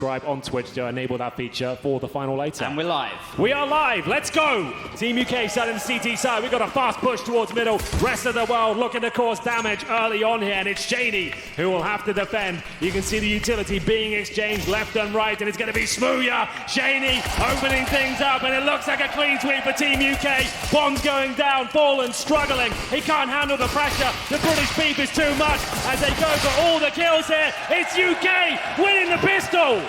Subscribe on Twitch to enable that feature for the final later. And we're live. We are live. Let's go. Team UK side and CT side. We've got a fast push towards middle. Rest of the world looking to cause damage early on here. And it's Shaney who will have to defend. You can see the utility being exchanged left and right. And it's going to be Smooya. Shaney opening things up. And it looks like a clean sweep for Team UK. Bombs going down. Fallen struggling. He can't handle the pressure. The British beef is too much. As they go for all the kills here. It's UK winning the pistol.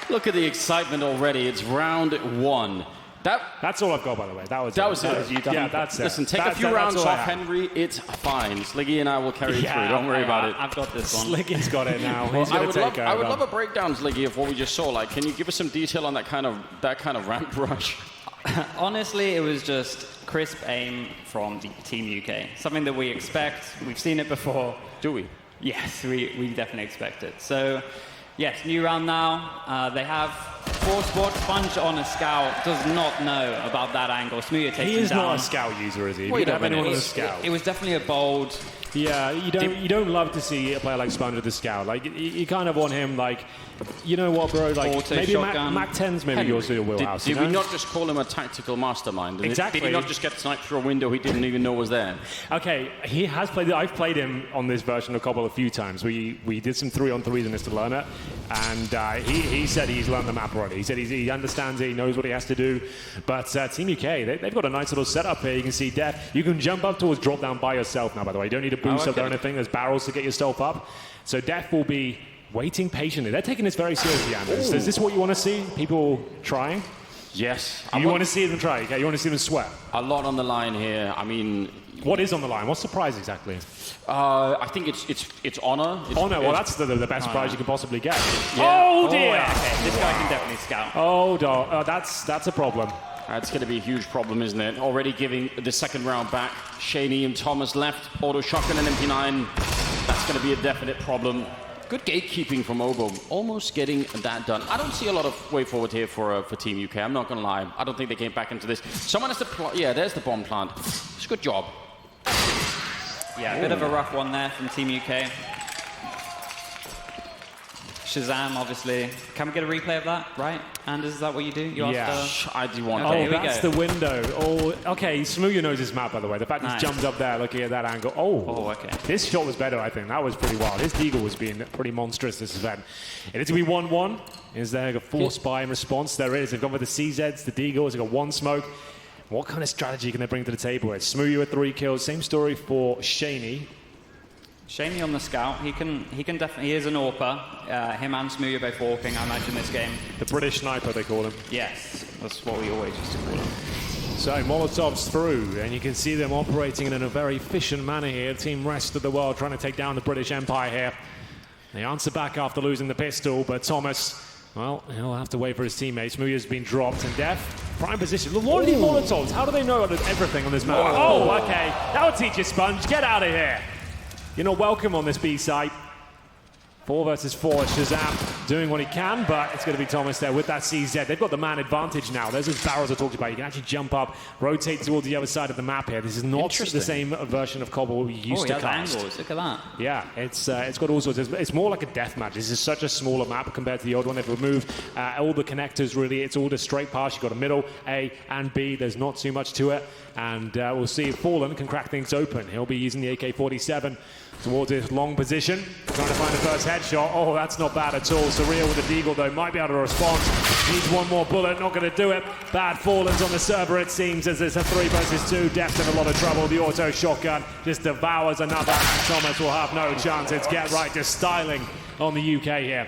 Look at the excitement already. It's round one. That's all I've got, by the way. That was it. Yeah, that's it. Listen, take a few rounds off, Henry. It's fine. Sliggy and I will carry you through. Don't worry about it. I've got this one. Sliggy's got it now. I would love a breakdown, Sliggy, of what we just saw. Like, can you give us some detail on that kind of ramp rush? Honestly, it was just crisp aim from Team UK. Something that we expect. We've seen it before. Do we? Yes, we definitely expect it. So, yes, new round now. They have four squad. Sponge on a scout does not know about that angle. Smooya takes him down. He is not a scout user, is he? Wait a minute. On a scout. It was definitely a bold. Yeah, you don't love to see a player like Sponge with the scout. Like you kind of want him like, you know what, bro? Like auto maybe shotgun. Mac 10's maybe yours to your wheelhouse. Did we not just call him a tactical mastermind? Exactly. Did he not just get sniped through a window he didn't even know was there? Okay, he has played. I've played him on this version of Cobble a few times. We did some 3-on-3s in this to learn it, and he said he's learned the map already. He said he understands it. He knows what he has to do. But Team UK, they've got a nice little setup here. You can see Def. You can jump up towards drop down by yourself now. By the way, you don't need a boost up or anything. There's barrels to get yourself up. So Def will be waiting patiently. They're taking this very seriously, Anders. Is this what you want to see? People trying? Yes. You want to see them try? Okay, you want to see them sweat? A lot on the line here. I mean, what is on the line? What's the prize exactly? I think it's honor. Honor. Well, that's the best prize you can possibly get. Yeah. Oh dear! Okay, this guy can definitely scout. Oh, that's a problem. That's going to be a huge problem, isn't it? Already giving the second round back. Shaney and Thomas left. Auto shotgun and MP9. That's going to be a definite problem. Good gatekeeping from Obo. Almost getting that done. I don't see a lot of way forward here for Team UK. I'm not going to lie. I don't think they came back into this. Someone has to... Yeah, there's the bomb plant. It's a good job. Yeah, a bit of a rough one there from Team UK. Shazam, obviously. Can we get a replay of that, right? Anders, is that what you do? You I do want Okay, Oh, that's the window. Oh, okay. Smooya knows his map, by the way. The fact Nice. he's jumped up there looking at that angle. Oh, okay. This shot was better, I think. That was pretty wild. His Deagle was being pretty monstrous this event. It is going to be 1-1. Is there a force buy in response? There is. They've gone with the CZs, the Deagles. They've got one smoke. What kind of strategy can they bring to the table? It's Smooya with 3 kills. Same story for Shaney. Shaney on the scout. He can definitely. He is an AWPer. Him and Smooya both walking, I imagine, this game. The British sniper, they call him. Yes, that's what we always used to call him. So Molotov's through, and you can see them operating in a very efficient manner here. Team Rest of the World trying to take down the British Empire here. They answer back after losing the pistol, but Thomas, well, he'll have to wait for his teammates. Smooya's been dropped, and Def, prime position. What are these Molotovs? How do they know everything on this map? Oh, okay. That'll teach you, Sponge. Get out of here. You're not welcome on this B site. 4 versus 4. Shazam doing what he can, but it's going to be Thomas there with that CZ. They've got the man advantage now. There's those barrels I talked about. You can actually jump up, rotate towards the other side of the map here. This is not the same version of Cobble we used to cast. Angles. Look at that. Yeah, it's got all sorts. It's more like a death match. This is such a smaller map compared to the old one. They've removed all the connectors, really. It's all just straight pass. You've got a middle, A and B. There's not too much to it. And we'll see if Fallen can crack things open. He'll be using the AK-47 towards his long position, trying to find the first headshot. Oh, that's not bad at all. Surreal with the Deagle, though, might be able to respond. Needs one more bullet, not going to do it. Bad Fallen's on the server, it seems, as it's a 3 versus 2. Deft in a lot of trouble. The auto shotgun just devours another, and Thomas will have no chance. It's Get Right, just styling on the UK here.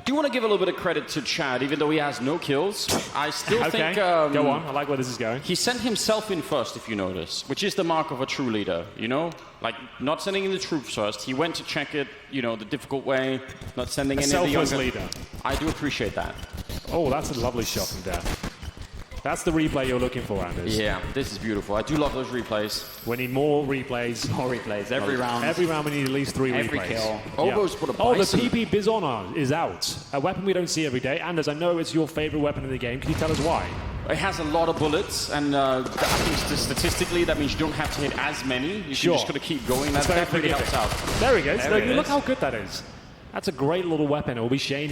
Do you want to give a little bit of credit to Chad, even though he has no kills? I still think... Go on. I like where this is going. He sent himself in first, if you notice, which is the mark of a true leader, you know? Like, not sending in the troops first. He went to check it, you know, the difficult way, not sending in the younger... leader. I do appreciate that. Oh, that's a lovely shot from Def. That's the replay you're looking for, Anders. Yeah, this is beautiful. I do love those replays. We need more replays. More replays. Every round. Every round we need at least 3 Every replays. kill. Obo's put a Oh, the bison. PP Bizona is out. A weapon we don't see every day. Anders, I know it's your favorite weapon in the game. Can you tell us why? It has a lot of bullets, and I think statistically that means you don't have to hit as many. You just got to keep going. That really helps out. There he goes. Look how good that is. That's a great little weapon. It will be Shaney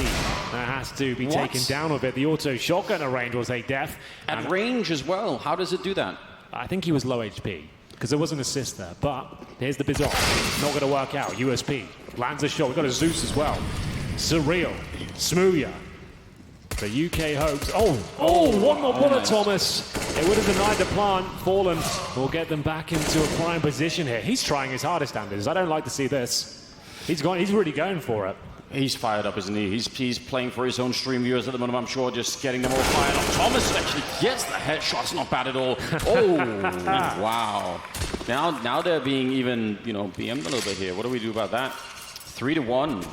that has to be taken down with it. The auto shotgun at range will take death. At range as well. How does it do that? I think he was low HP because there was an assist there. But here's the Bizarre. Not going to work out. USP lands a shot. We've got a Zeus as well. Surreal. Smooya. The UK hopes. One more bullet, Thomas. It would have denied the plant. Fallen will get them back into a prime position here. He's trying his hardest, Anders. I don't like to see this. He's really going for it. He's fired up, isn't he? He's playing for his own stream viewers at the moment, I'm sure, just getting them all fired up. Thomas actually gets the headshot. It's not bad at all. Oh, wow. Now they're being even, BM'd a little bit here. What do we do about that? 3-1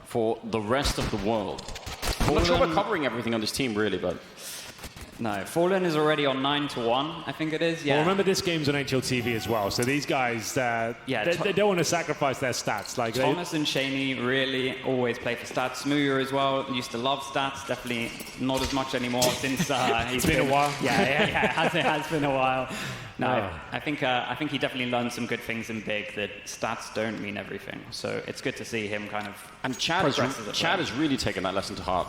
for the rest of the world. I'm not sure we're covering everything on this team, really, but... No, Fallen is already on 9-1, I think it is. Yeah. Well, remember this game's on HLTV as well, so these guys, they don't want to sacrifice their stats. Like Thomas and Shaney really always play for stats. Smooya as well used to love stats. Definitely not as much anymore since it's been a while. Yeah, it has been a while. No, I think he definitely learned some good things in Big, that stats don't mean everything. So it's good to see him kind of. And Chad has really taken that lesson to heart.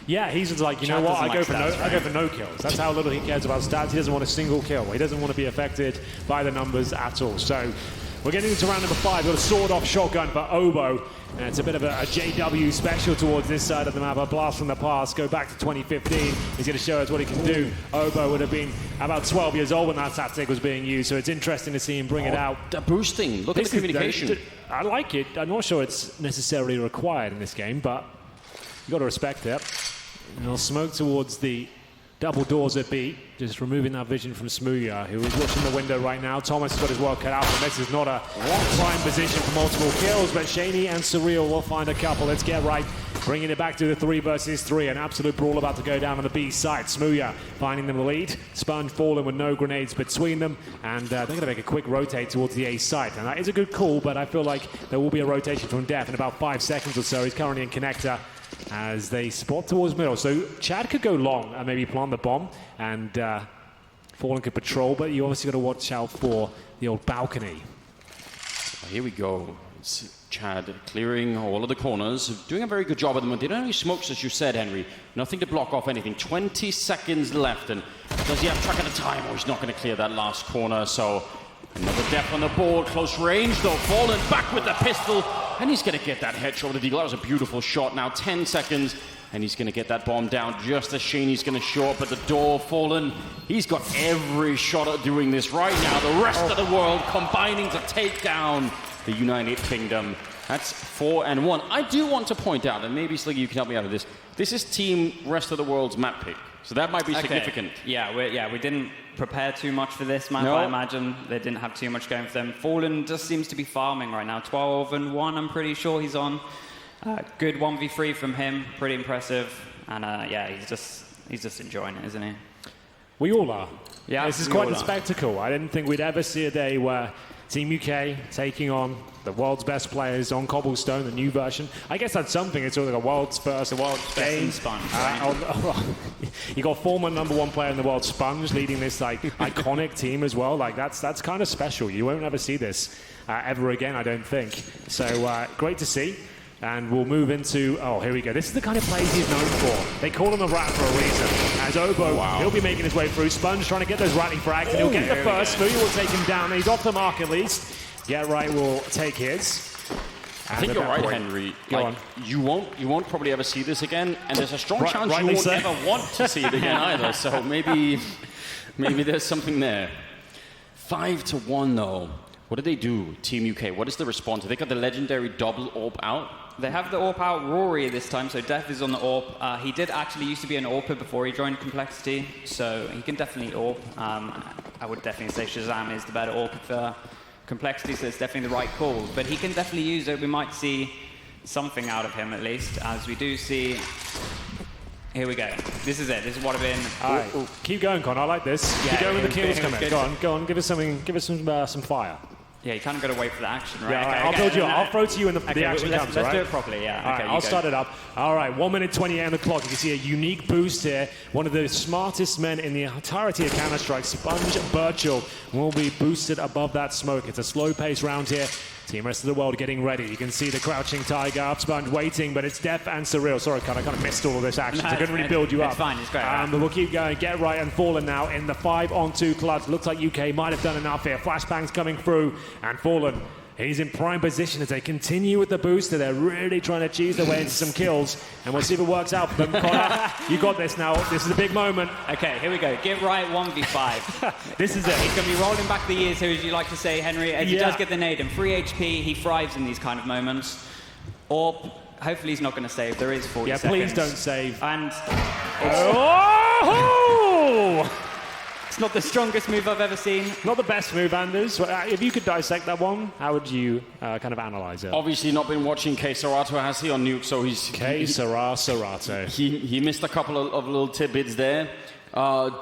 Yeah, he's just like, you know what, I go for no kills. That's how little he cares about stats. He doesn't want a single kill. He doesn't want to be affected by the numbers at all. So we're getting into round number 5. We've got a sword-off shotgun for Obo. And it's a bit of a JW special towards this side of the map. A blast from the past. Go back to 2015. He's going to show us what he can do. Obo would have been about 12 years old when that tactic was being used. So it's interesting to see him bring it out. The boosting. Look at the communication. I like it. I'm not sure it's necessarily required in this game, but you've got to respect it. And he'll smoke towards the double doors at B, just removing that vision from Smooya, who is watching the window right now. Thomas has got his work cut out, and this is not a prime position for multiple kills, but Shaney and Surreal will find a couple. Let's get right, bringing it back to the 3 versus 3. An absolute brawl about to go down on the B side. Smooya finding them the lead. Sponge falling with no grenades between them, and they're going to make a quick rotate towards the A side. And that is a good call, but I feel like there will be a rotation from Def in about 5 seconds or so. He's currently in connector as they spot towards middle. So Chad could go long and maybe plant the bomb, and Fallen could patrol, but you obviously got to watch out for the old balcony. Here we go. It's Chad clearing all of the corners, doing a very good job at the moment. They don't have any smokes, as you said, Henry. Nothing to block off anything. 20 seconds left, and does he have track of the time, or he's not going to clear that last corner? So another Def on the board, close range though. Fallen back with the pistol, and he's going to get that headshot with the deagle. That was a beautiful shot. Now 10 seconds, and he's going to get that bomb down just as Shaney's going to show up at the door. Fallen, he's got every shot at doing this right now. The rest of the world combining to take down the United Kingdom. That's 4-1. I do want to point out, and maybe Sliggy, you can help me out with this. This is Team Rest of the World's map pick, so that might be significant. Yeah, we didn't prepare too much for this map. I imagine they didn't have too much going for them. Fallen just seems to be farming right now. 12-1, I'm pretty sure he's on. Good 1v3 from him, pretty impressive. And he's just enjoying it, isn't he? We all are. Yeah, this is quite a spectacle. I didn't think we'd ever see a day where Team UK taking on the world's best players on Cobblestone, the new version. I guess that's something. It's sort of like a world's first game. Sponge. You got former #1 player in the world, Sponge, leading this like iconic team as well. Like that's kind of special. You won't ever see this ever again, I don't think. So great to see. And we'll move into, here we go. This is the kind of plays he's known for. They call him the Rat for a reason. As Obo, he'll be making his way through. Sponge trying to get those ratty frags, and he'll get the first. Smooya will take him down. He's off the mark at least. Get Right will take his. I think you're right, Henry. Go on. You won't probably ever see this again, and there's a strong chance you won't ever want to see it again either. So maybe there's something there. 5-1 though. What did they do, Team UK? What is the response? They got the legendary double AWP out. They have the AWP out, Rory this time, so Def is on the AWP. He did actually used to be an AWPer before he joined Complexity, so he can definitely AWP. I would definitely say Shazam is the better AWP for Complexity, so it's definitely the right call. But he can definitely use it. We might see something out of him at least, as we do see. Here we go. This is it. This is what I've been. All right. Keep going, Con. I like this. Yeah, keep going with the kills coming. Go on. Give us something. Give us some fire. Yeah, you kind of got to wait for the action, right? Yeah, I'll build you up. I'll throw to you when the action comes, Let's do it properly, yeah. All right, I'll start it up. All right, 1 minute 28 on the clock. You can see a unique boost here. One of the smartest men in the entirety of Counter-Strike, Sponge Birchall, will be boosted above that smoke. It's a slow-paced round here. Team Rest of the World getting ready. You can see the crouching tiger, up sponge waiting, but it's Def and Surreal. Sorry, I kind of missed all of this action. No, I couldn't really build you up. It's fine, it's great. But we'll keep going. Get Right and Fallen now in the 5-on-2 clutch. Looks like UK might have done enough here. Flashbangs coming through, and Fallen, he's in prime position as they continue with the booster. They're really trying to cheese their way into some kills, and we'll see if it works out for them. Connor, you got this now. This is a big moment. Okay, here we go. Get Right 1v5. This is it. He's going to be rolling back the years here, as you like to say, Henry. As he does get the nade and 3 HP, he thrives in these kind of moments. Or hopefully he's not going to save. There is 40 seconds. Yeah, please don't save. And Oh! it's not the strongest move I've ever seen. Not the best move, Anders. If you could dissect that one, how would you kind of analyze it? Obviously not been watching K Serato, has he, on Nuke, so he's... Serato. He missed a couple of little tidbits there.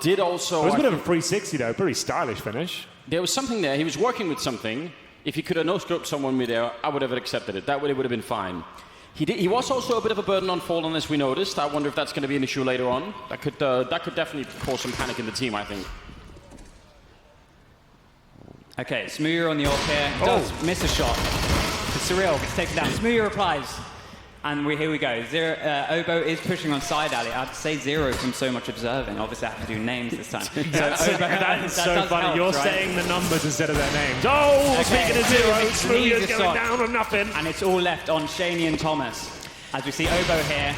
Did also... It was a bit of a 360, though. Pretty stylish finish. There was something there. He was working with something. If he could have no-scoped someone midair, I would have accepted it. That would have been fine. He was also a bit of a burden on Fallen, as we noticed. I wonder if that's going to be an issue later on. That could definitely cause some panic in the team, I think. Okay, Smooya on the AWP here. Does miss a shot. Surreal gets taken down. Smooya replies. And here we go. Obo is pushing on side alley. I'd say 0 from so much observing. Obviously, I have to do names this time. That's so funny. Help, You're right? saying the numbers instead of their names. Oh, speaking of 0, Smooya's going down on nothing. And it's all left on Shaney and Thomas. As we see Obo here,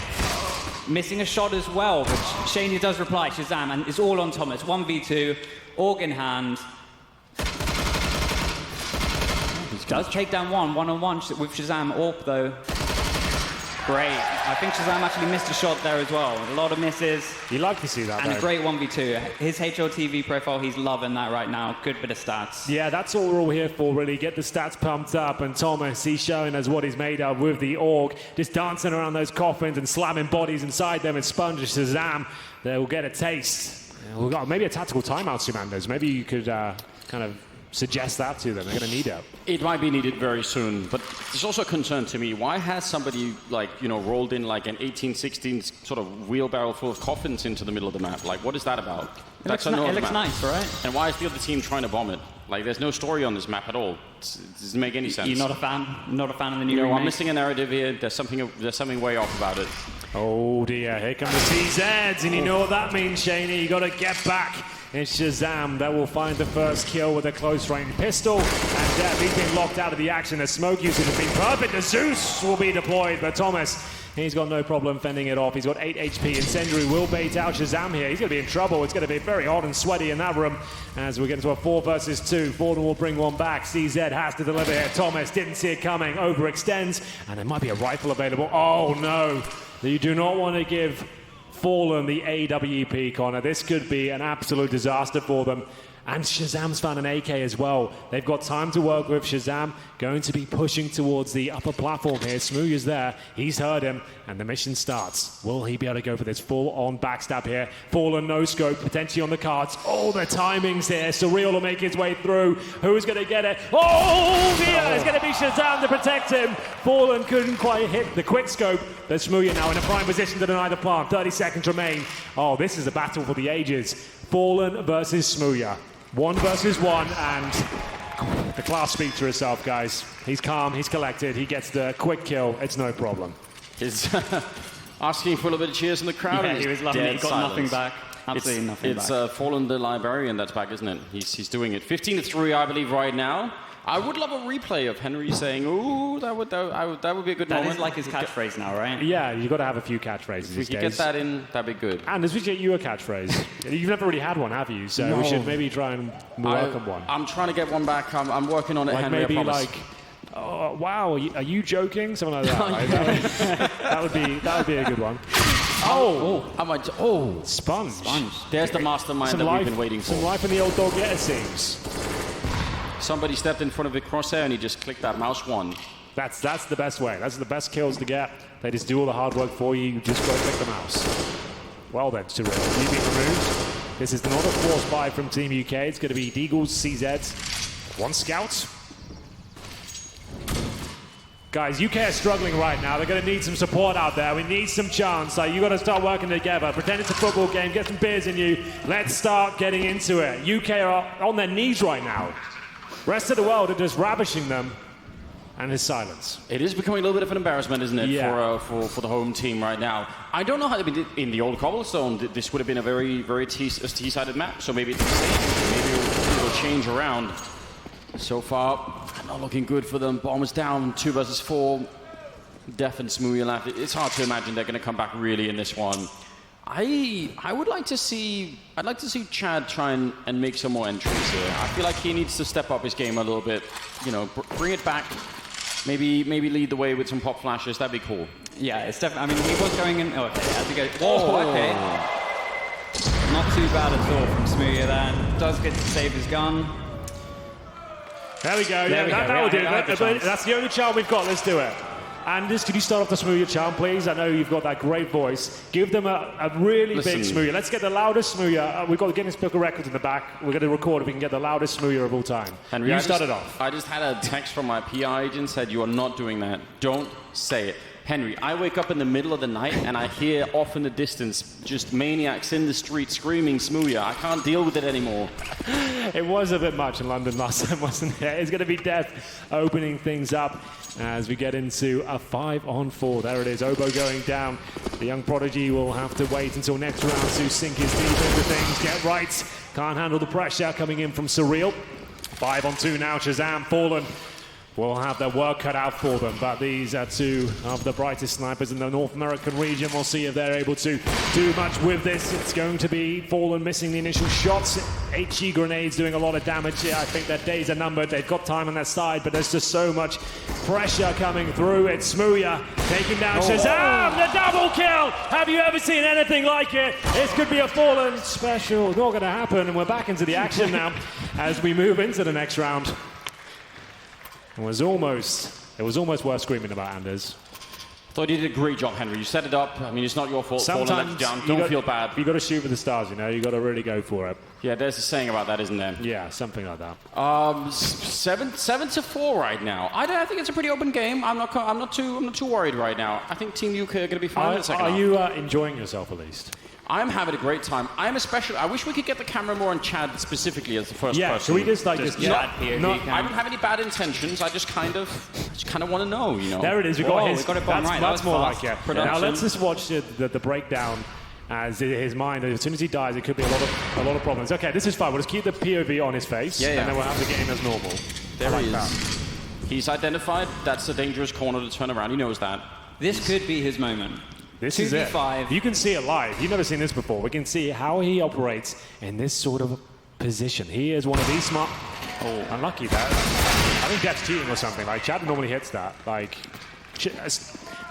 missing a shot as well, which Shaney does reply, Shazam, and it's all on Thomas. 1v2, org in hand. Does take down one-on-one with Shazam. AWP, though. Great. I think Shazam actually missed a shot there as well. A lot of misses. You like to see that, And though. a great 1v2. His HLTV profile, he's loving that right now. Good bit of stats. Yeah, that's all we're all here for, really. Get the stats pumped up. And Thomas, he's showing us what he's made of with the AUG. Just dancing around those coffins and slamming bodies inside them. And Sponge and Shazam, they will get a taste. We've got maybe a tactical timeout, Sumandos. Maybe you could kind of suggest that to them. They're going to need it. It might be needed very soon, but there's also a concern to me. Why has somebody, like, rolled in like an 1816 sort of wheelbarrow full of coffins into the middle of the map? Like, what is that about? It looks nice, right? And why is the other team trying to bomb it? Like, there's no story on this map at all. It doesn't make any sense. You're not a fan? Not a fan of the new remake? I'm missing a narrative here. There's something way off about it. Oh dear, here come the TZs, and you know what that means, Shaney. You got to get back. It's Shazam that will find the first kill with a close-range pistol, and Def, he's been locked out of the action. The smoke usage has been perfect. The Zeus will be deployed, but Thomas, he's got no problem fending it off. He's got 8 HP. Incendiary will bait out Shazam here. He's going to be in trouble. It's going to be very hot and sweaty in that room as we get into a 4 versus 2. Forden will bring one back. CZ has to deliver here. Thomas didn't see it coming. Overextends, and there might be a rifle available. Oh no, you do not want to give Fallen the AWP, Connor. This could be an absolute disaster for them. And Shazam's found an AK as well. They've got time to work with. Shazam going to be pushing towards the upper platform here. Smooya's there. He's heard him, and the mission starts. Will he be able to go for this full-on backstab here? Fallen, no scope, potentially on the cards. Oh, the timings here. Surreal will make his way through. Who's going to get it? Oh, yeah, it's going to be Shazam to protect him. Fallen couldn't quite hit the quick scope. But Smooya now in a prime position to deny the plant. 30 seconds remain. Oh, this is a battle for the ages. Fallen versus Smooya. 1 versus 1, and the class speaks for herself, guys. He's calm, he's collected, he gets the quick kill. It's no problem. He's asking for a little bit of cheers in the crowd. Yeah, he was loving it. He got nothing back. Absolutely nothing back. It's Fallen the Librarian that's back, isn't it? He's doing it. 15-3, I believe, right now. I would love a replay of Henry saying, "Ooh, that would be a good moment." That is like his catchphrase now, right? Yeah, you've got to have a few catchphrases If we these could days. get that in, that'd be good. And as we get you a catchphrase. You've never really had one, have you? So No. we should maybe try and work on one. I'm trying to get one back. I'm working on it, Like Henry, maybe I promise. like, oh, wow, are you joking? Something like that. Like, that would be a good one. Sponge. There's the mastermind that we've been waiting for. Some life in the old dog, it seems. Somebody stepped in front of the crosshair and he just clicked that mouse 1. That's the best way. That's the best kills to get. They just do all the hard work for you. You just got to click the mouse. Well then, Surreal, you've been removed. This is not a force buy from Team UK. It's going to be Deagles, CZ, 1 scout. Guys, UK are struggling right now. They're going to need some support out there. We need some chance. Like, you got to start working together. Pretend it's a football game. Get some beers in you. Let's start getting into it. UK are on their knees right now. Rest of the world are just ravishing them. and his silence. It is becoming a little bit of an embarrassment, isn't it, Yeah. for the home team right now. I don't know how in the old Cobblestone, this would have been a very T-sided map, so maybe it's the same. Maybe it'll change around. So far, not looking good for them. Bombers down, 2 versus 4. Def and Smooya left. It's hard to imagine they're going to come back really in this one. I would like to see. I'd like to see Chad try and make some more entries here. I feel like he needs to step up his game a little bit. You know, bring it back. Maybe lead the way with some pop flashes. That'd be cool. Yeah, it's definitely. I mean, he was going in. Oh, okay, as he goes. Oh, okay. Not too bad at all from Smooya there. Does get to save his gun. There we go. That will do it. That's the only charm we've got. Let's do it. Anders, could you start off the Smooya charm, please? I know you've got that great voice. Give them a really big Smooya. Let's get the loudest Smooya. We've got the Guinness Book of Records in the back. We're going to record if we can get the loudest Smooya of all time. Henry, you started off. I just had a text from my PR agent said, you are not doing that. Don't say it. Henry, I wake up in the middle of the night and I hear off in the distance just maniacs in the street screaming Smooya. I can't deal with it anymore. It was a bit much in London last time, wasn't it? It's going to be Def opening things up as we get into a 5-on-4. There it is, Obo going down. The young prodigy will have to wait until next round to sink his teeth into things, get right. Can't handle the pressure coming in from Surreal. 5-on-2 now, Shazam fallen. Will have their work cut out for them, but these are two of the brightest snipers in the North American region. We'll see if they're able to do much with this. It's going to be Fallen missing the initial shots. HE grenades doing a lot of damage here. I think their days are numbered. They've got time on their side, but there's just so much pressure coming through. It's Smooya taking down Shazam, the double kill! Have you ever seen anything like it? This could be a Fallen special. Not going to happen, and we're back into the action now as we move into the next round. It was almost worth screaming about, Anders. Thought you did a great job, Henry. You set it up. I mean, it's not your fault. Sometimes don't feel bad. You got to shoot for the stars, you know. You got to really go for it. Yeah, there's a saying about that, isn't there? Yeah, something like that. 7-4 right now. I think it's a pretty open game. I'm not too worried right now. I think Team UK are going to be fine in the second half. Are you enjoying yourself at least? I'm having a great time. I wish we could get the camera more on Chad specifically as the first person. Yeah, so we just like this. I don't have any bad intentions. I just kind of want to know, you know. There it is. We got it right. That's more like it. Production. Now let's just watch the breakdown. As his mind, as soon as he dies, it could be a lot of problems. Okay, this is fine. We'll just keep the POV on his face, and then we'll have the game as normal. There he is. He's identified. That's a dangerous corner to turn around. He knows that. This could be his moment. This is it. You can see it live. You've never seen this before. We can see how he operates in this sort of position. He is one of these smart... Oh, unlucky that. I think that's cheating or something. Like, Chad normally hits that. Like,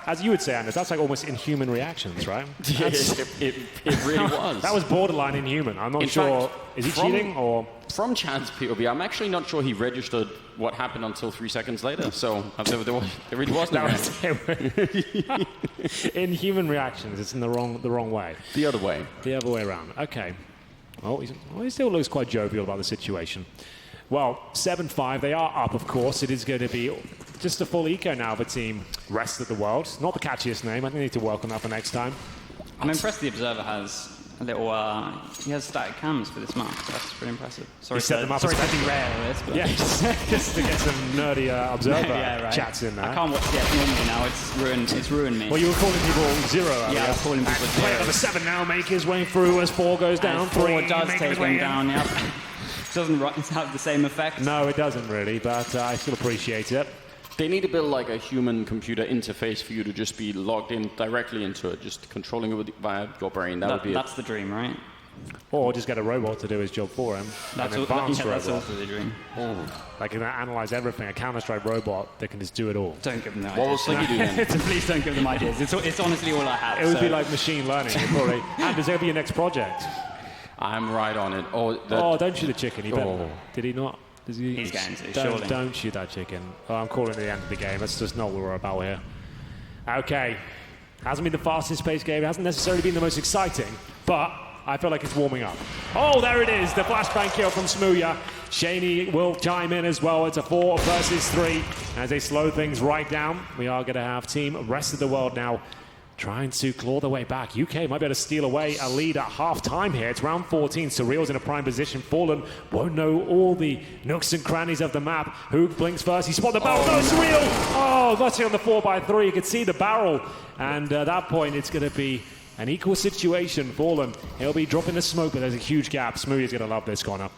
as you would say, Anders, that's like almost inhuman reactions, right? Yeah, it really was. That was borderline inhuman. I'm not sure. Is he cheating or... From Chad's POV, I'm actually not sure he registered what happened until 3 seconds later. So there really wasn't. Inhuman reactions. It's in the wrong way. The other way. The other way around. Okay. Oh, he still looks quite jovial about the situation. Well, 7-5. They are up, of course. It is going to be just a full eco now for Team Rest of the World. Not the catchiest name. I think they need to work on that for next time. I'm impressed the Observer has a little... he has static cams for this map. That's pretty impressive. Sorry to be rare at this, but... Yeah, just to get some nerdy Observer chats in there. I can't watch TF normally now. It's ruined me. Well, you were calling people zero earlier. Yeah, I was calling people zero. Player number 7 now make his way through as 4 goes down. 4 does take him down, yeah. Doesn't have the same effect. No, it doesn't really, but I still appreciate it. They need to build like a human-computer interface for you to just be logged in directly into it, just controlling it via your brain. That's the dream, right? Or just get a robot to do his job for him. That's also the dream. Like, analyze everything. A Counter-Strike robot that can just do it all. Don't give them the ideas. What will Slinky do then? Please don't give them ideas. It's honestly all I have. It would be like machine learning. Probably. And does that be your next project? I'm right on it. Don't shoot the chicken. Did he not? He's going to, surely. Don't shoot that chicken. Oh, I'm calling it the end of the game. That's just not what we're about here. Okay. Hasn't been the fastest paced game. It hasn't necessarily been the most exciting, but I feel like it's warming up. Oh, there it is. The flashbang kill from Smooya. Shaney will chime in as well. It's a 4 versus 3 as they slow things right down. We are going to have Team Rest of the World now trying to claw their way back. UK might be able to steal away a lead at half-time here. It's round 14. Surreal's in a prime position. Fallen won't know all the nooks and crannies of the map. Who blinks first? He spotted the barrel. Oh, no, Surreal! Oh, got it on the 4x3. You could see the barrel. And at that point, it's going to be an equal situation. Fallen, he'll be dropping the smoke, but there's a huge gap. Smoothie's going to love this corner.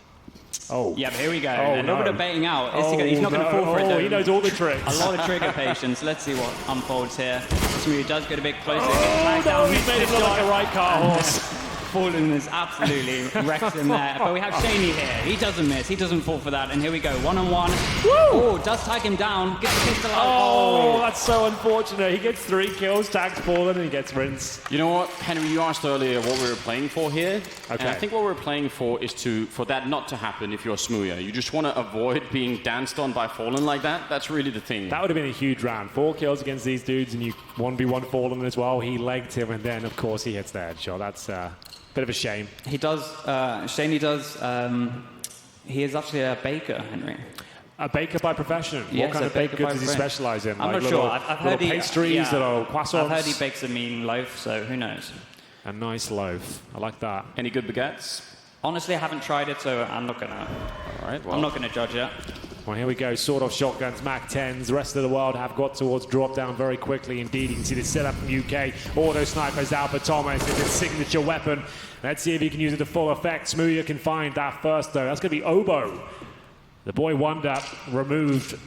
Oh. Yeah, but here we go. Oh, a little bit of baiting out. He's not going to fall for it, though. He knows all the tricks. A lot of trigger patience. Let's see what unfolds here. Smoothie does get a bit closer. Oh, no, he made it look like a right car horse. Fallen has absolutely wrecked him there. But we have Shaney here. He doesn't miss. He doesn't fall for that. And here we go. One-on-one. Oh, does tag him down. Gets the pistol out. Oh, that's so unfortunate. He gets 3 kills, tags Fallen, and he gets rinsed. You know what, Henry, you asked earlier what we were playing for here. Okay. And I think what we're playing for is for that not to happen if you're Smooya. You just want to avoid being danced on by Fallen like that. That's really the thing. That would have been a huge round. 4 kills against these dudes, and you 1v1 Fallen as well. He legged him, and then, of course, he hits the headshot. That's bit of a shame. He does, Shaney does, he is actually a baker, Henry. A baker by profession. Yes, what kind of baked goods does he specialize in? I'm like not sure. I've heard pastries, little croissants. I've heard he bakes a mean loaf, so who knows? A nice loaf. I like that. Any good baguettes? Honestly, I haven't tried it, so I'm not gonna. All right. Well, I'm not gonna judge it. Well, here we go. Sawed off shotguns, Mac 10s. The rest of the world have got towards drop down very quickly indeed. You can see the setup from UK. Auto snipers out for Thomas. It's his signature weapon. Let's see if he can use it to full effect. Smoothie can find that first, though. That's going to be Obo. The boy wonder removed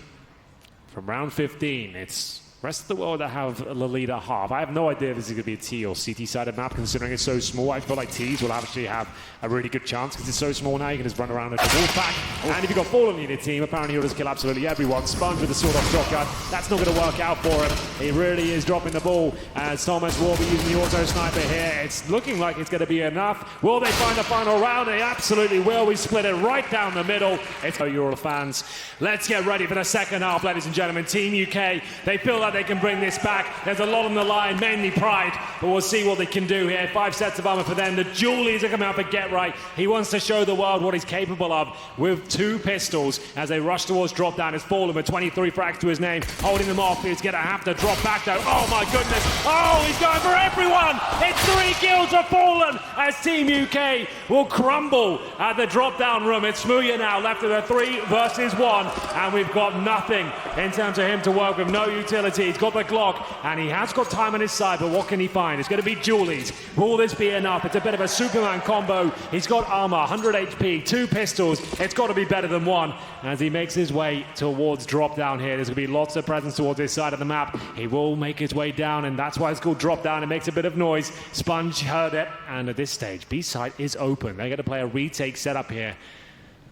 from round 15. It's rest of the world that have Lolita half. I have no idea if this is going to be a T or CT-sided map, considering it's so small. I feel like T's will actually have a really good chance because it's so small now. You can just run around like a wolf pack. And if you've got Fallen in your team, apparently he'll just kill absolutely everyone. Sponge with the sawed-off shotgun. That's not going to work out for him. He really is dropping the ball as Thomas will be using the auto sniper here. It's looking like it's going to be enough. Will they find the final round? They absolutely will. We split it right down the middle. It's Euro fans. Let's get ready for the second half, ladies and gentlemen. Team UK, they feel like they can bring this back. There's a lot on the line, mainly pride, but we'll see what they can do here. 5 sets of armor for them. The Julies are coming out for Get Right. He wants to show the world what he's capable of with 2 pistols as they rush towards drop down. It's Fallen with 23 frags to his name, holding them off. He's going to have to drop back though. Oh my goodness. Oh, he's going for everyone. It's 3 kills for Fallen as Team UK will crumble at the drop down room. It's Smooya now left with a 3 versus 1, and we've got nothing in terms of him to work with. No utility. He's got the Glock, and he has got time on his side, but what can he find? It's going to be Julie's. Will this be enough? It's a bit of a Superman combo. He's got armor, 100 HP, 2 pistols. It's got to be better than 1 as he makes his way towards drop down here. There's going to be lots of presence towards this side of the map. He will make his way down, and that's why it's called drop down. It makes a bit of noise. Sponge heard it, and at this stage, B side is open. They're going to play a retake setup here.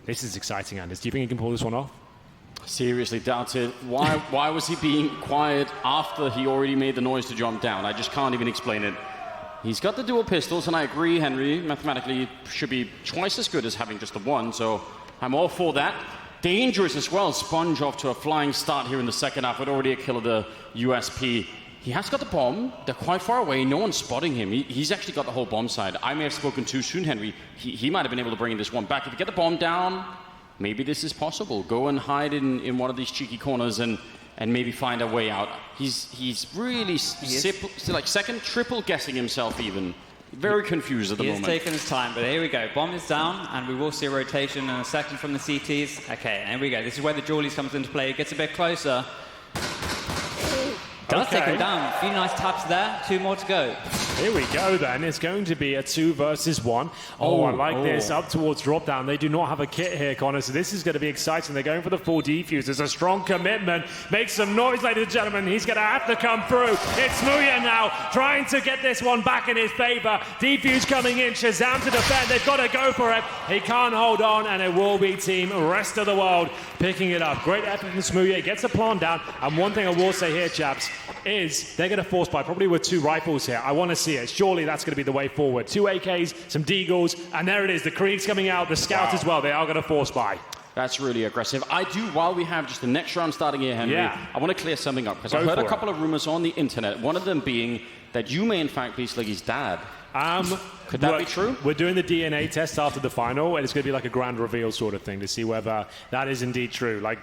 This is exciting, Anders. Do you think he can pull this one off? Seriously doubt it. Why was he being quiet after he already made the noise to jump down? I just can't even explain it. He's got the dual pistols, and I agree, Henry, mathematically it should be twice as good as having just the 1, so I'm all for that. Dangerous as well. Sponge off to a flying start here in the second half with already a kill of the USP. He has got the bomb. They're quite far away. No one's spotting him. He's actually got the whole bomb side. I may have spoken too soon, Henry. He might have been able to bring this one back. If you get the bomb down, maybe this is possible. Go and hide in one of these cheeky corners and maybe find a way out. He's really like second, triple guessing himself even. Very confused at the moment. He is taking his time, but here we go. Bomb is down, and we will see a rotation in a second from the CTs. Okay, here we go. This is where the Julies comes into play. Gets a bit closer. Does take him down. A few nice taps there. 2 more to go. Here we go then. It's going to be a 2 versus 1. Oh, I like this. Up towards drop down. They do not have a kit here, Connor, so this is going to be exciting. They're going for the full defuse. There's a strong commitment. Make some noise, ladies and gentlemen. He's going to have to come through. It's Smooya now trying to get this one back in his favor. Defuse coming in. Shazam to defend. They've got to go for it. He can't hold on, and it will be team rest of the world picking it up. Great effort from Smooya. He gets the plant down. And one thing I will say here, chaps, is they're going to force buy probably with 2 rifles here. I want to see it. Surely that's going to be the way forward. 2 AKs, some Deagles, and there it is. The Kriegs coming out, the Scouts as well. They are going to force buy. That's really aggressive. I do, while we have just the next round starting here, Henry, I want to clear something up because I heard a couple of rumors on the internet, one of them being that you may in fact be Sliggy's dad. Could that be true? We're doing the DNA test after the final, and it's going to be like a grand reveal sort of thing to see whether that is indeed true. Like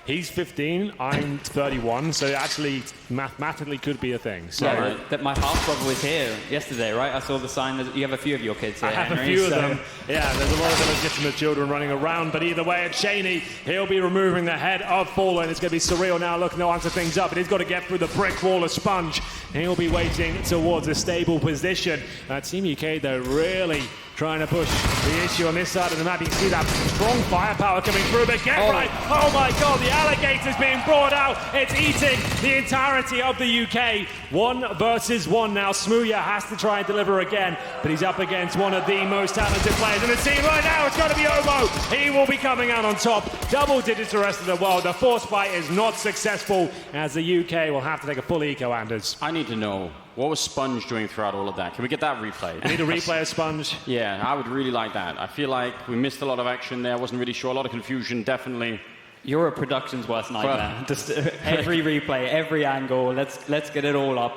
he's 15, I'm 31, so it actually mathematically could be a thing. So that my half brother was here yesterday, right? I saw the sign that you have a few of your kids here. I have Henry, a few of them. Yeah, there's a lot of illegitimate children running around, but either way, it's Shaney. He'll be removing the head of Fallen. It's going to be surreal now, looking to answer things up, but he's got to get through the brick wall of Sponge. He'll be waiting towards a stable position. Team UK, though, really trying to push the issue on this side of the map. You can see that strong firepower coming through, but get right. Oh my God, the alligator's being brought out. It's eating the entirety of the UK. 1 versus 1 now. Smooya has to try and deliver again, but he's up against one of the most talented players in the team right now. It's got to be Obo. He will be coming out on top. Double digits the rest of the world. The force fight is not successful as the UK will have to take a full eco, Anders. I need to know, what was Sponge doing throughout all of that? Can we get that replay? I need a replay of Sponge. Yeah, I would really like that. I feel like we missed a lot of action there. Wasn't really sure. A lot of confusion, definitely. You're a production's worst nightmare. Just every replay, every angle. Let's get it all up.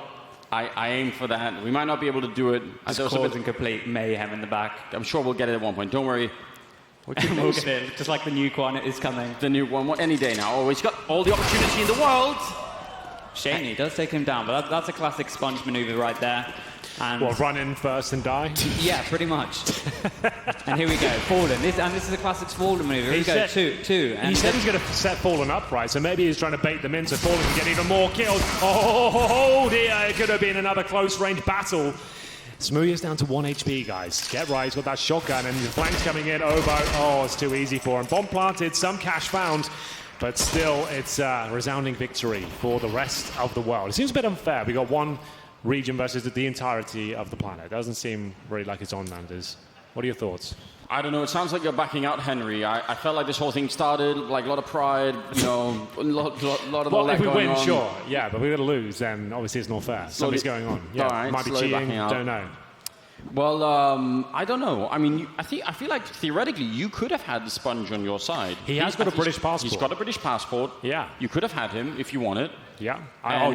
I aim for that. We might not be able to do it. Just causing complete mayhem in the back. I'm sure we'll get it at one point. Don't worry. We'll get it. Just like the nuke one is coming. The nuke one, any day now. Oh, he's got all the opportunity in the world. Shaney does take him down, but that's a classic Sponge maneuver right there. And run in first and die? Yeah, pretty much. And here we go, Fallen. This is a classic Fallen maneuver. Here we go, two. He said he's going to set Fallen upright, so maybe he's trying to bait them in so Fallen can get even more kills. Oh dear, it could have been another close-range battle. Smooya's down to 1 HP, guys. Get right, he's got that shotgun, and the flank's coming in. Obo, it's too easy for him. Bomb planted, some cash found. But still, it's a resounding victory for the rest of the world. It seems a bit unfair. We got one region versus the entirety of the planet. It doesn't seem really like it's on, Landers. What are your thoughts? I don't know. It sounds like you're backing out Henry. I felt like this whole thing started like a lot of pride, a lot of well, if we win, on. sure, yeah, but we're going to lose, then obviously it's not fair. Something's going on. Yeah, right, might be cheating. Don't know. Well, I don't know. I mean, I feel like theoretically you could have had the Sponge on your side. He has got a British passport. He's got a British passport. Yeah. You could have had him if you wanted. Yeah.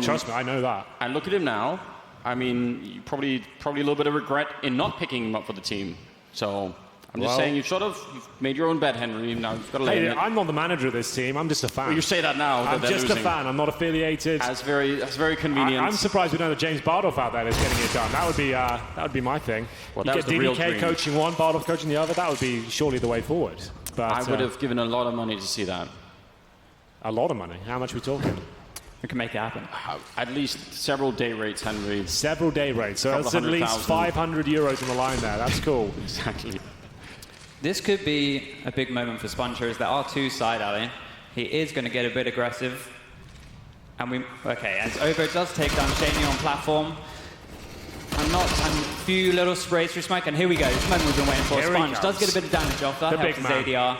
Trust me, I know that. And look at him now. I mean, you probably a little bit of regret in not picking him up for the team. So I'm just saying you've made your own bet, Henry. Now you've got to lay it. I'm not the manager of this team. I'm just a fan. Well, you say that now. I'm just a fan. I'm not affiliated. That's very convenient. I'm surprised we don't have James Bardolph out there that's getting it done. That would be my thing. Well, you that get was the DDK real dream. coaching one, Bardolph coaching the other. That would be surely the way forward. But I would have given a lot of money to see that. A lot of money. How much are we talking? We can make it happen. At least several day rates, Henry. Several day rates. So that's at least 500 euros on the line there. That's cool. Exactly. This could be a big moment for Sponge. There are 2 side alley. He is going to get a bit aggressive. And Obo does take down Shaney on platform. And few little sprays through smoke. And here we go. This moment we've been waiting for. Sponge does get a bit of damage off. That helps his ADR.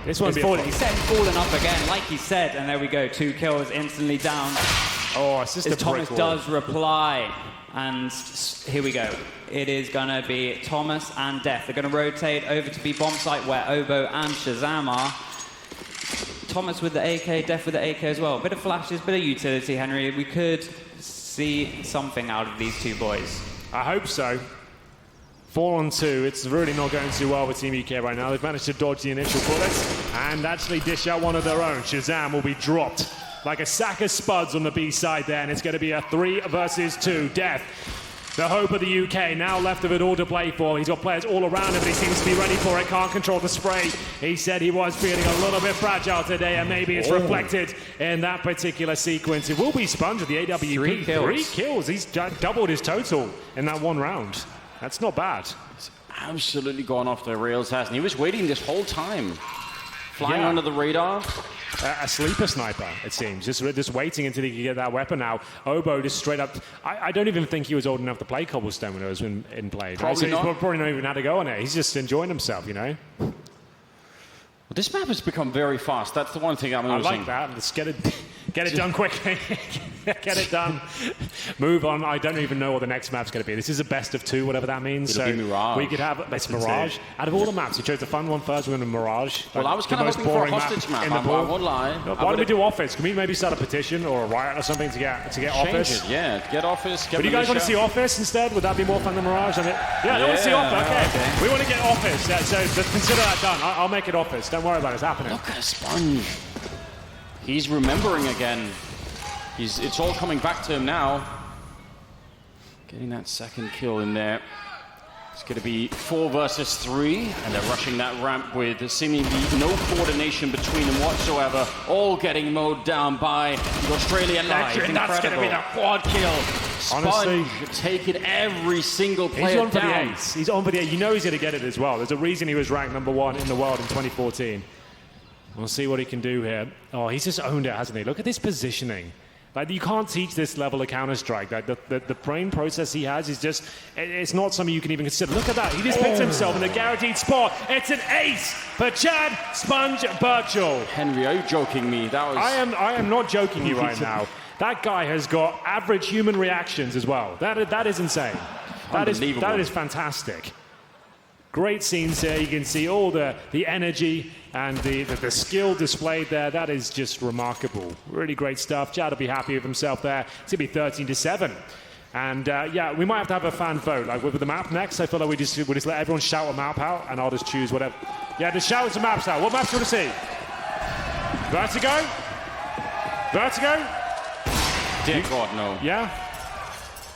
This one He's setting Fallen up again, like he said. And there we go. 2 kills instantly down. It's just as Thomas does reply. And here we go. It is going to be Thomas and Def. They're going to rotate over to be bomb site where Obo and Shazam are. Thomas with the AK, Def with the AK as well. Bit of flashes, bit of utility, Henry. We could see something out of these 2 boys. I hope so. 4 on 2. It's really not going too well with Team UK right now. They've managed to dodge the initial bullets and actually dish out one of their own. Shazam will be dropped like a sack of spuds on the B side there, and it's going to be a 3 versus 2. Death, the hope of the UK, now left of it all to play for. He's got players all around him, but he seems to be ready for it. Can't control the spray. He said he was feeling a little bit fragile today, and maybe it's reflected in that particular sequence. It will be Sponge with the AWP. 3 kills. He's doubled his total in that 1 round. That's not bad. It's absolutely gone off the rails, hasn't he? He was waiting this whole time. Flying under the radar. A sleeper sniper, it seems. Just waiting until he could get that weapon out. Obo just straight up... I don't even think he was old enough to play Cobblestone when it was in play. Probably not. So he's probably not even had to go on it. He's just enjoying himself, Well, this map has become very fast. That's the one thing I'm noticing. I like that. Let's get it done quickly. Get it done. Move on. I don't even know what the next map's going to be. This is a best of 2, whatever that means. It'll be Mirage. We could have it's Mirage. Out of all the maps, you chose the fun one first. We're going to Mirage. Well, I was kind of hoping for a hostage map. I won't lie. Why don't we do Office? Can we maybe start a petition or a riot or something to get Office? It, yeah, get Office. Get But you guys want to see Office instead? Would that be more fun than Mirage? I want to see Office. Okay. We want to get Office. Yeah, so just consider that done. I'll make it Office. Don't worry about it. It's happening. Look at Sponge. He's remembering again. It's all coming back to him now. Getting that second kill in there. It's going to be 4 versus 3, and they're rushing that ramp with seemingly no coordination between them whatsoever. All getting mowed down by the Australian legend. That's going to be the quad kill. Sponge taking every single player He's on for down. the ace. He's on for the ace. You know he's going to get it as well. There's a reason he was ranked #1 in the world in 2014. We'll see what he can do here. Oh, he's just owned it, hasn't he? Look at this positioning. Like, you can't teach this level of Counter-Strike. Like, the brain process he has is just, it's not something you can even consider. Look at that. He just puts himself in a guaranteed spot. It's an ace for Chad Sponge Birchall. Henry, are you joking me? That was... I am not joking you right now. That guy has got average human reactions as well. That is insane. That is fantastic. Great scenes here. You can see all the energy and the skill displayed there. That is just remarkable. Really great stuff. Chad will be happy with himself there. It's going to be 13-7. And yeah, we might have a fan vote. Like with the map next, I feel like we just let everyone shout a map out and I'll just choose whatever. Yeah, just shout some maps out. What maps do you want to see? Vertigo? Vertigo? Dear God, no. Yeah?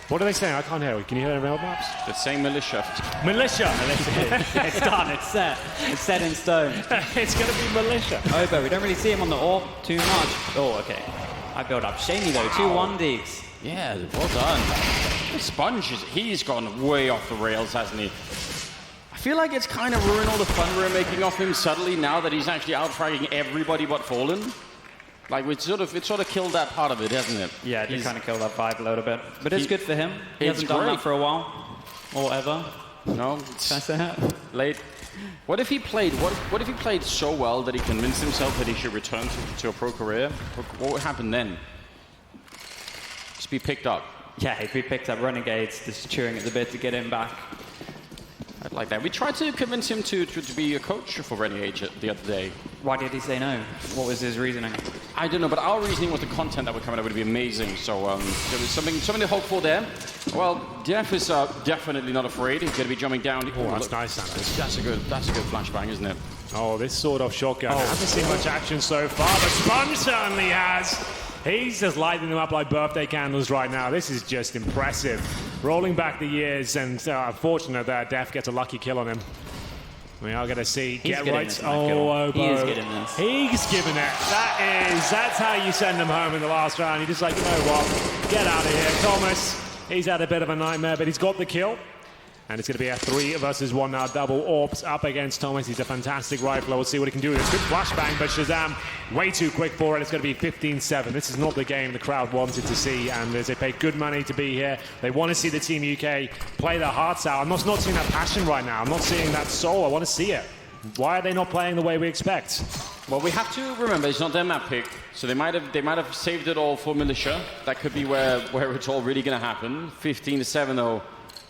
What are they saying? I can't hear it. Can you hear the rail maps? The same militia. Militia. It's done. It's set. It's set in stone. It's going to be militia. Obo, we don't really see him on the AWP too much. Oh, okay. I build up. Shamey though, 2-1 digs. Yeah, well done. Sponge, he's gone way off the rails, hasn't he? I feel like it's kind of ruined all the fun we're making off him subtly now that he's actually out-fragging everybody but Fallen. Like, it sort of killed that part of it, hasn't it? Yeah, it did kind of kill that vibe a little bit. But it's good for him. He hasn't done that for a while. Or ever. No. Can I say that? Late. What if he played so well that he convinced himself that he should return to a pro career? What would happen then? Just be picked up. Yeah, if we picked up Renegades, just chewing at the bit to get him back. I'd like that. We tried to convince him to be a coach for Renegade the other day. Why did he say no? What was his reasoning? I don't know, but our reasoning was the content that would come out would be amazing. So there was something to hope for there. Well, Def is definitely not afraid. He's going to be jumping down. Oh, that's nice, Sanders. That's a good flashbang, isn't it? Oh, this sawed-off shotgun. Hasn't seen much action so far, but Sponge certainly has. He's just lighting them up like birthday candles right now. This is just impressive. Rolling back the years, and unfortunate that Def gets a lucky kill on him. We are going to see. Get right. Oh, Obo. He is getting this. He's giving it. That's how you send him home in the last round. You're just like, you know what? Get out of here. Thomas, he's had a bit of a nightmare, but he's got the kill. And it's going to be a 3 versus 1 now. Double AWPs up against Thomas. He's a fantastic rifler. We'll see what he can do with this. Good flashbang, but Shazam way too quick for it. It's going to be 15-7. This is not the game the crowd wanted to see. And as they pay good money to be here, they want to see the Team UK play their hearts out. I'm not seeing that passion right now. I'm not seeing that soul. I want to see it. Why are they not playing the way we expect? Well, we have to remember it's not their map pick, so they might have saved it all for Militia. That could be where it's all really going to happen. 15-7 though.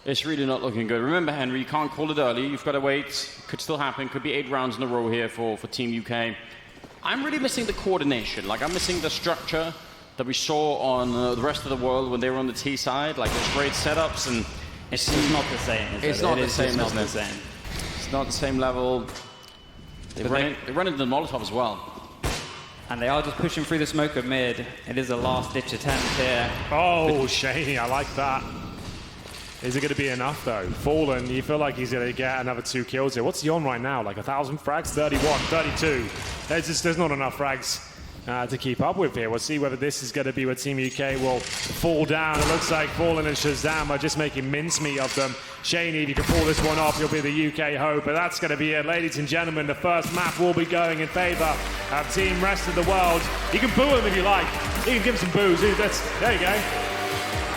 It's really not looking good. Remember, Henry, you can't call it early. You've got to wait. Could still happen. Could be 8 rounds in a row here for Team UK. I'm really missing the coordination. Like, I'm missing the structure that we saw on the rest of the world when they were on the T side. Like, there's great setups, and it's not the same, is it? It's not the same, isn't isn't it? the same. It's not the same level. They run into the Molotov as well. And they are just pushing through the smoke of mid. It is a last-ditch attempt here. Oh, Shaney, I like that. Is it going to be enough, though? Fallen, you feel like he's going to get another 2 kills here. What's he on right now? Like 1,000 frags? 31, 32. There's not enough frags to keep up with here. We'll see whether this is going to be where Team UK will fall down. It looks like Fallen and Shazam are just making mincemeat of them. Shaney, if you can pull this one off, you'll be the UK hope. But that's going to be it. Ladies and gentlemen, the first map will be going in favour of Team Rest of the World. You can boo him if you like. You can give him some boos. There you go.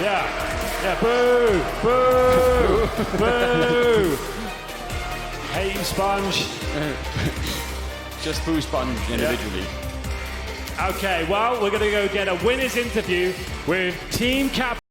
Yeah, boo, boo, boo. Hey, you Sponge. Just boo Sponge individually. Okay, well, we're going to go get a winner's interview with team captain.